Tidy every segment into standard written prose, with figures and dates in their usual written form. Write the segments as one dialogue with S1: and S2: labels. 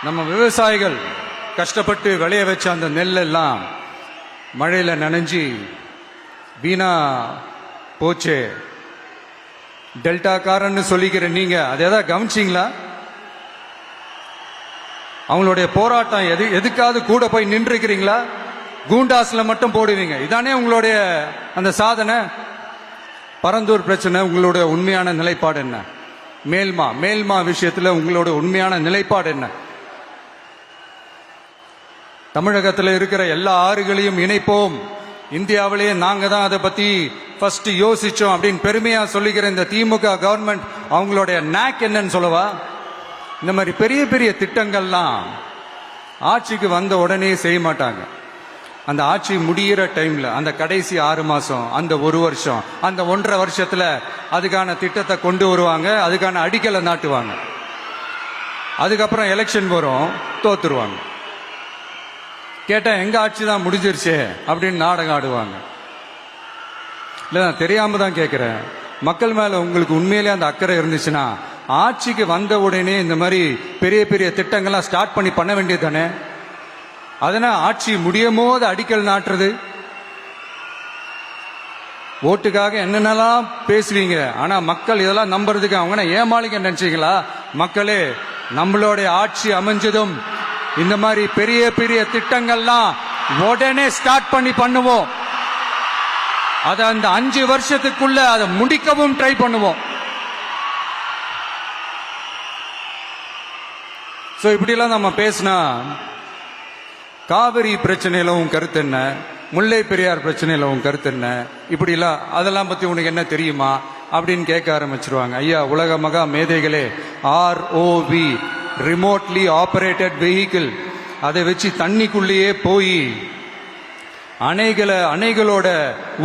S1: நம்ம விவசாயிகள் கஷ்டப்பட்டு விளைய வச்ச அந்த நெல்லெல்லாம் மழையில நனைஞ்சி வீணா போச்சு. டெல்டாக்காரன்னு சொல்லிக்கிற நீங்க அதை ஏதாவது கவனிச்சிங்களா? அவங்களுடைய போராட்டம் எதுக்காவது கூட போய் நின்றுக்கிறீங்களா? கூண்டாஸ்ல மட்டும் போடுவீங்க. இதானே உங்களுடைய அந்த சாதனை. பரந்தூர் பிரச்சனை உங்களுடைய உண்மையான நிலைப்பாடு என்ன? மேல்மா விஷயத்துல உங்களோட உண்மையான நிலைப்பாடு என்ன? தமிழகத்தில் இருக்கிற எல்லா ஆறுகளையும் இணைப்போம், இந்தியாவிலேயே நாங்க தான் அதை பத்தி ஃபர்ஸ்ட் யோசிச்சோம் அப்படின்னு பெருமையா சொல்லிக்கிற இந்த திமுக கவர்மெண்ட் அவங்களுடைய நாக் என்னன்னு சொல்லவா? இந்த மாதிரி பெரிய பெரிய திட்டங்கள்லாம் ஆட்சிக்கு வந்த உடனே செய்ய மாட்டாங்க. அந்த ஆட்சி முடிகிற டைம்ல, அந்த கடைசி 6 மாசம், அந்த 1 வருஷம், அந்த 1.5 வருஷத்துல அதுக்கான திட்டத்தை கொண்டு வருவாங்க, அதுக்கான அடிக்கலை நாட்டுவாங்க. அதுக்கப்புறம் எலெக்ஷன் வரும், தோத்துருவாங்க. கேட்டா எங்க ஆட்சி தான் முடிஞ்சிருச்சே அப்படின்னு நாடகம் ஆடுவாங்க. இல்ல நான் தெரியாம தான் கேட்கிறேன். மக்கள் மேல உங்களுக்கு உண்மையிலே அந்த அக்கறை இருந்துச்சுன்னா ஆட்சிக்கு வந்த உடனே இந்த மாதிரி பெரிய பெரிய திட்டங்கள்லாம் ஸ்டார்ட் பண்ண வேண்டியது தானே. அதனால ஆட்சி முடியும் போது அடிக்கல் நாட்டுறது, ஓட்டுக்காக என்னென்னலாம் பேசுவீங்க. ஆனா மக்கள் இதெல்லாம் நம்புறதுக்கு அவங்க ஏமாளிங்க நினைச்சீங்களா? மக்களே, நம்மளுடைய ஆட்சி அமைஞ்சதும் இந்த மாதிரி பெரிய பெரிய திட்டங்கள்லாம் உடனே ஸ்டார்ட் பண்ணுவோம். அதை அந்த 5 வருஷத்துக்குள்ள அதை முடிக்கவும் ட்ரை பண்ணுவோம். சோ இப்படிலாம் நம்ம பேசினா காவிரி பிரச்சனையில உன் கருத்து என்ன, முல்லை பெரியார் பிரச்சனையில உன் கருத்து என்ன, இப்படிலாம் அதெல்லாம் பத்தி உனக்கு என்ன தெரியுமா அப்படின்னு கேட்க ஆரம்பிச்சிருவாங்க. ஐயா, உலக மகா மேதைகளே, ROV, ரிமோட்லி ஆபரேட்டட் வெஹிக்கிள், அதை வச்சு தண்ணிக்குள்ளேயே போய் அணைகளோட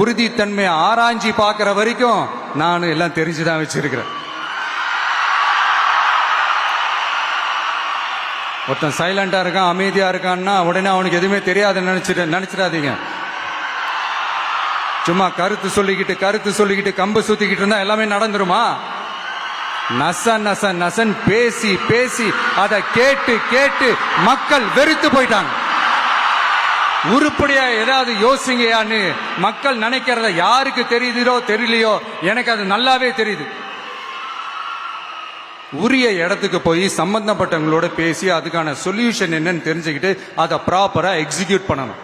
S1: உறுதித்தன்மையை ஆராய்ச்சி பார்க்கிற வரைக்கும் நான் எல்லாம் தெரிஞ்சுதான் வச்சிருக்கிறேன். ஒருத்தன் சைலண்டா இருக்கான், அமைதியா இருக்கான்னா உடனே அவனுக்கு எதுவுமே தெரியாதுன்னு நினைச்சிடாதீங்க. சும்மா கருத்து சொல்லிக்கிட்டு கம்பு சுத்திக்கிட்டு இருந்தா எல்லாமே நடந்துருமா? நசன் பேசி அதை கேட்டு மக்கள் வெறுத்து போயிட்டாங்க. உருப்படியா ஏதாவது யோசிங்கயான்னு மக்கள் நினைக்கிறத யாருக்கு தெரியுதோ தெரியலையோ, எனக்கு அது நல்லாவே தெரியுது. உரிய இடத்துக்கு போய் சம்பந்தப்பட்டவங்களோட பேசி அதுக்கான சொல்யூஷன் என்னன்னு தெரிஞ்சுக்கிட்டு அதை ப்ராப்பரா எக்ஸிக்யூட் பண்ணணும்.